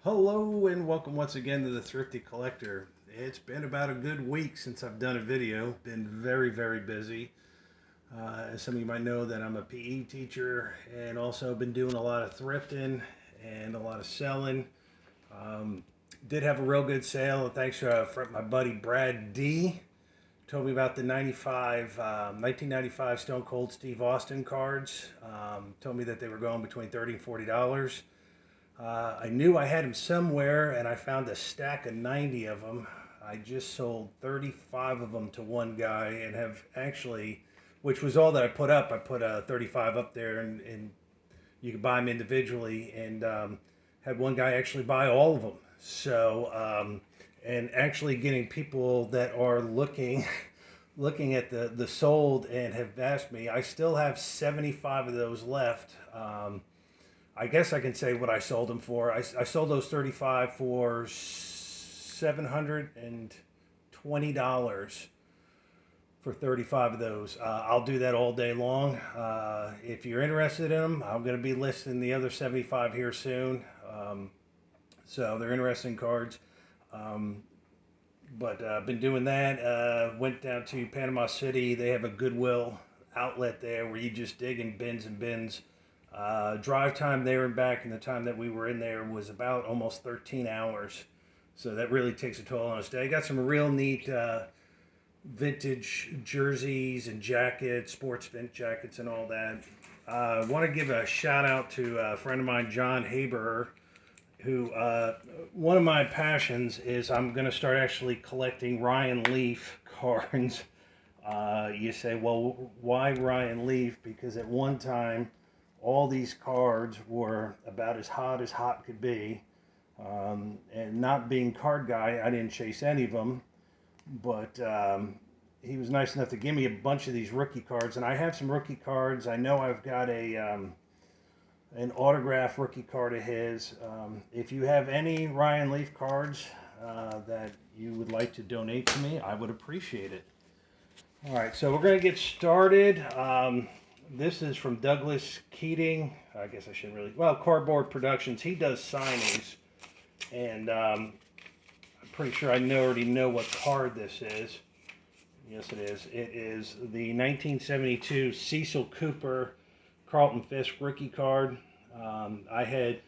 Hello and welcome once again to the Thrifty Collector. It's been about a good week since I've done a video. Been very busy. As some of you might know that I'm a PE teacher and also been doing a lot of thrifting and a lot of selling. Um, did have a real good sale thanks to my buddy Brad D. Told me about the 1995 Stone Cold Steve Austin cards. Told me that they were going between $30 and $40. I knew I had them somewhere, and I found a stack of 90 of them. I just sold 35 of them to one guy, and have actually, which was all that I put up. I put 35 up there, and you could buy them individually, and had one guy actually buy all of them. So, and actually getting people that are looking looking at the sold and have asked me. I still have 75 of those left. I guess I can say what I sold them for. I sold those 35 for $720 for 35 of those. I'll do that all day long. If you're interested in them, I'm going to be listing the other 75 here soon. So they're interesting cards. But I've been doing that. Went down to Panama City. They have a Goodwill outlet there where you just dig in bins and bins. Drive time there and back, and the time that we were in there was about almost 13 hours. So that really takes a toll on us. I got some real neat vintage jerseys and jackets, sports vent jackets and all that. I want to give a shout out to a friend of mine, John Haber, who one of my passions is I'm going to start actually collecting Ryan Leaf cards. You say, well, why Ryan Leaf? Because at one time, all these cards were about as hot could be. And not being card guy, I didn't chase any of them. But he was nice enough to give me a bunch of these rookie cards. And I have some rookie cards. I know I've got an autograph rookie card of his. If you have any Ryan Leaf cards that you would like to donate to me, I would appreciate it. All right, so we're going to get started. This is from Douglas Keating. I guess I shouldn't really... Well, Cardboard Productions. He does signings. And I'm pretty sure I already know what card this is. Yes, it is. It is the 1972 Cecil Cooper Carlton Fisk rookie card. I had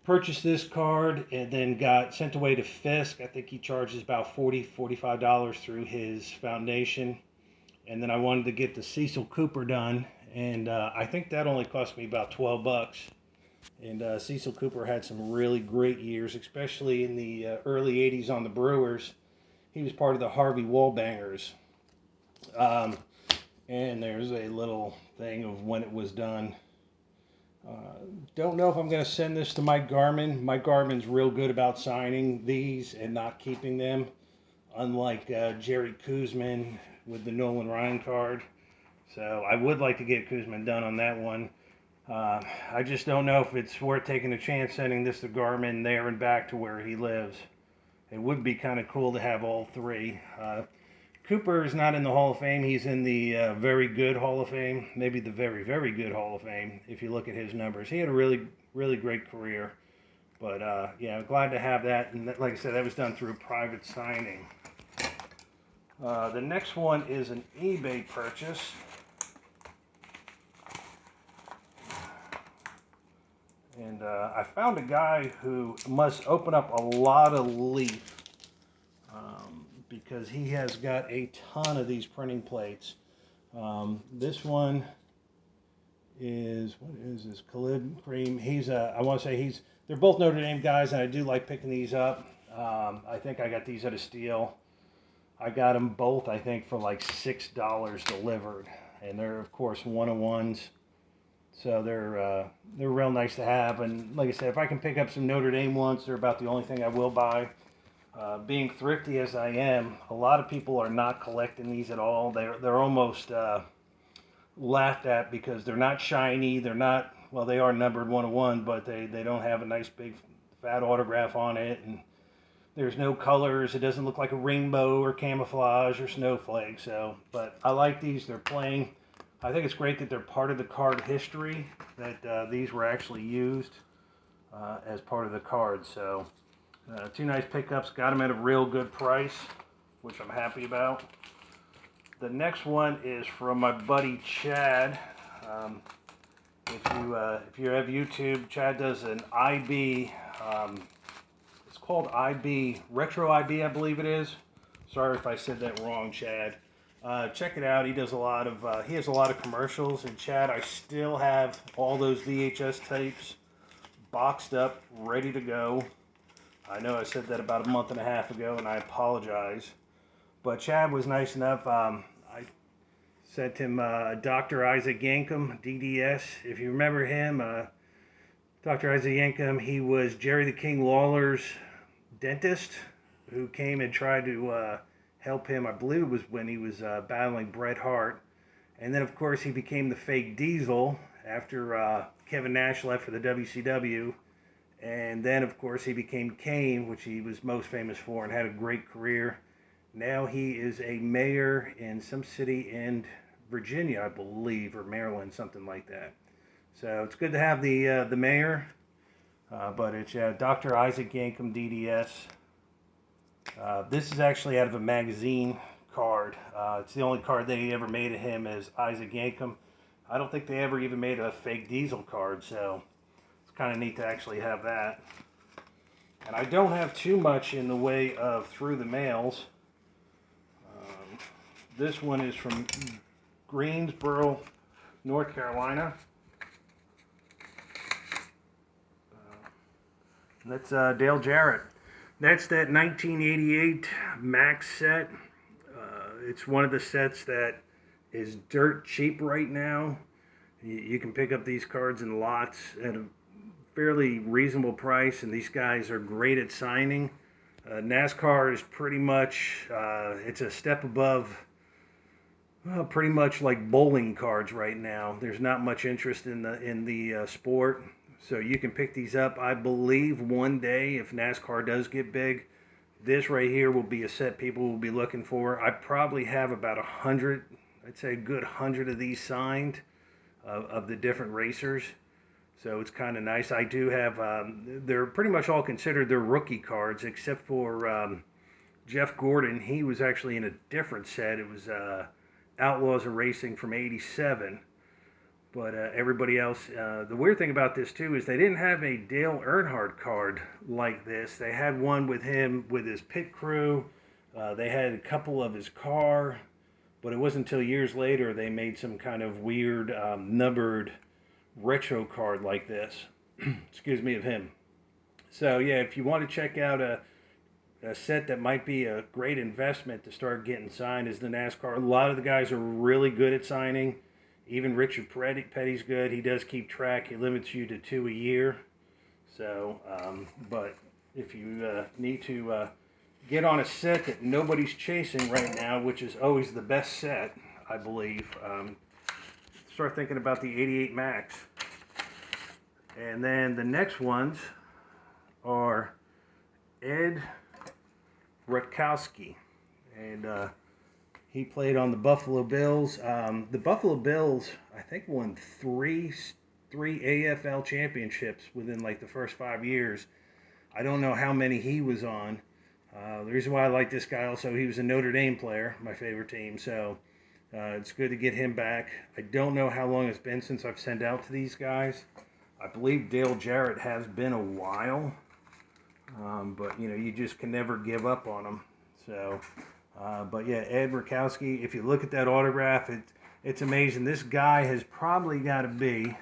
purchased this card and then got sent away to Fisk. I think he charges about $45 through his foundation. And then I wanted to get the Cecil Cooper done. And I think that only cost me about 12 bucks. And Cecil Cooper had some really great years, especially in the early 80s on the Brewers. He was part of the Harvey Wallbangers. And there's a little thing of when it was done. Don't know if I'm going to send this to Mike Garman. Mike Garman's real good about signing these and not keeping them, unlike Jerry Kuzman with the Nolan Ryan card. So I would like to get Kuzman done on that one. I just don't know if it's worth taking a chance sending this to Garman there and back to where he lives. It would be kind of cool to have all three. Cooper is not in the Hall of Fame. He's in the very good Hall of Fame, maybe the very good Hall of Fame, if you look at his numbers. He had a really great career. But, yeah, glad to have that. And like I said, that was done through a private signing. The next one is an eBay purchase. And I found a guy who must open up a lot of Leaf because he has got a ton of these printing plates. This one is, what is this, Khalid Cream. I want to say they're both Notre Dame guys, and I do like picking these up. I think I got these at a steal. I got them both, I think, for like $6 delivered. And they're, of course, one-on-ones. So they're real nice to have. And like I said, if I can pick up some Notre Dame ones, they're about the only thing I will buy. Being thrifty as I am, a lot of people are not collecting these at all. They're almost laughed at because they're not shiny. They're not, well, they are numbered 101, but they don't have a nice big fat autograph on it. And there's no colors. It doesn't look like a rainbow or camouflage or snowflake. So, but I like these. They're plain. I think it's great that they're part of the card history, that these were actually used. as part of the card. So two nice pickups. Got them at a real good price, which I'm happy about. The next one is from my buddy Chad. If you have YouTube, Chad does an IB. It's called IB Retro IB, I believe it is. Sorry if I said that wrong, Chad. Check it out. He does a lot of he has a lot of commercials. And Chad, I still have all those VHS tapes boxed up, ready to go. I know I said that about a month and a half ago, and I apologize. But Chad was nice enough. I sent him Dr. Isaac Gankum, DDS. If you remember him, Dr. Isaac Gankum, he was Jerry the King Lawler's dentist who came and tried to help him. I believe it was when he was battling Bret Hart. And then, of course, he became the fake Diesel after Kevin Nash left for the WCW. And then, of course, he became Kane, which he was most famous for and had a great career. Now he is a mayor in some city in Virginia, I believe, or Maryland, something like that. So it's good to have the mayor, but it's Dr. Isaac Gankum, DDS. This is actually out of a magazine card. It's the only card they ever made of him as Isaac Gankum. I don't think they ever even made a fake Diesel card, so it's kind of neat to actually have that. And I don't have too much in the way of through the mails. This one is from Greensboro, North Carolina. That's Dale Jarrett. That's that 1988 Max set. It's one of the sets that is dirt cheap right now. You can pick up these cards in lots at a fairly reasonable price, and these guys are great at signing. NASCAR is pretty much, it's a step above, pretty much like bowling cards right now. There's not much interest in the sport, so you can pick these up. I believe one day, if NASCAR does get big, this right here will be a set people will be looking for. I probably have about 100, I'd say a good 100 of these signed of the different racers. So it's kind of nice. I do have, they're pretty much all considered their rookie cards, except for Jeff Gordon. He was actually in a different set. It was Outlaws of Racing from '87. But everybody else, the weird thing about this too is they didn't have a Dale Earnhardt card like this. They had one with him, with his pit crew. They had a couple of his car, but it wasn't until years later they made some kind of weird numbered retro card like this. Excuse me, of him. So yeah, if you want to check out a set that might be a great investment to start getting signed is the NASCAR. A lot of the guys are really good at signing. Even Richard Petty's good. He does keep track. He limits you to 2 a year. So, but if you need to get on a set that nobody's chasing right now, which is always the best set, I believe, start thinking about the 88 Max. And then the next ones are Ed Rutkowski. And he played on the Buffalo Bills. The Buffalo Bills, I think, won three AFL championships within like the first 5 years. I don't know how many he was on. The reason why I like this guy also, he was a Notre Dame player, my favorite team. So it's good to get him back. I don't know how long it's been since I've sent out to these guys. I believe Dale Jarrett has been a while. But, you know, you just can never give up on them. So... but yeah, Ed Rutkowski, if you look at that autograph, it's amazing. This guy has probably got to be,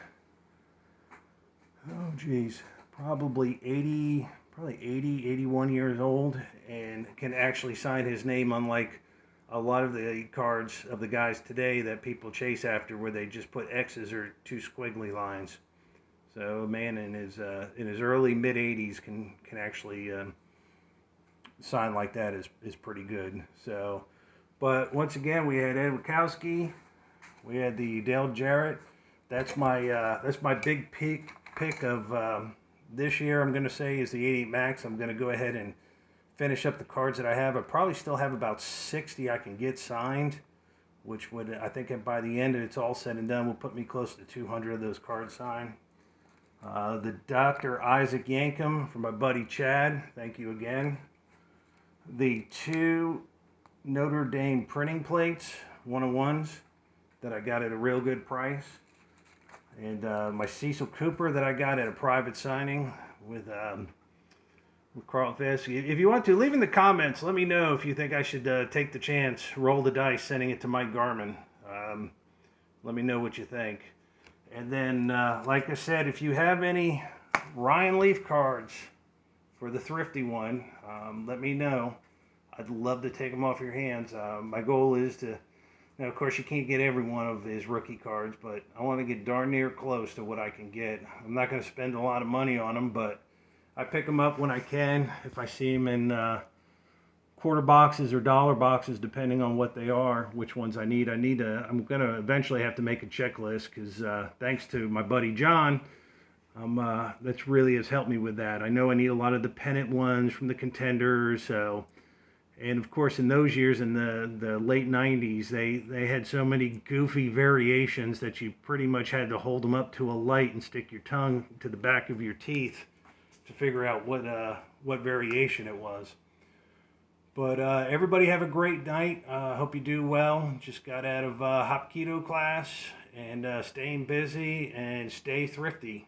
oh geez, probably 80, 81 years old, and can actually sign his name, unlike a lot of the cards of the guys today that people chase after where they just put X's or two squiggly lines. So a man in his early mid-80s can actually sign like that is pretty good. So, but once again, we had Ed Rutkowski, we had the Dale Jarrett. That's my big pick of this year. I'm going to say is the 88 Max. I'm going to go ahead and finish up the cards that I have. I probably still have about 60 I can get signed, which would, I think by the end of it's all said and done will put me close to 200 of those cards signed. The Dr. Isaac Gankum from my buddy Chad. Thank you again. The 2 Notre Dame printing plates, 101s, that I got at a real good price. And my Cecil Cooper that I got at a private signing with Carl Fisk. If you want to, leave in the comments. Let me know if you think I should take the chance, roll the dice, sending it to Mike Garman. Let me know what you think. And then, like I said, if you have any Ryan Leaf cards for the thrifty one, let me know. I'd love to take them off your hands. My goal is to, now of course you can't get every one of his rookie cards, but I want to get darn near close to what I can get. I'm not going to spend a lot of money on them, but I pick them up when I can. If I see them in quarter boxes or dollar boxes, depending on what they are, which ones I need. I'm going to eventually have to make a checklist because thanks to my buddy John, that's really has helped me with that. I know I need a lot of the pennant ones from the contenders. So, and of course in those years in the late 90s, they had so many goofy variations that you pretty much had to hold them up to a light and stick your tongue to the back of your teeth to figure out what variation it was. But everybody have a great night. Hope you do well. Just got out of Hapkido class, and staying busy and stay thrifty.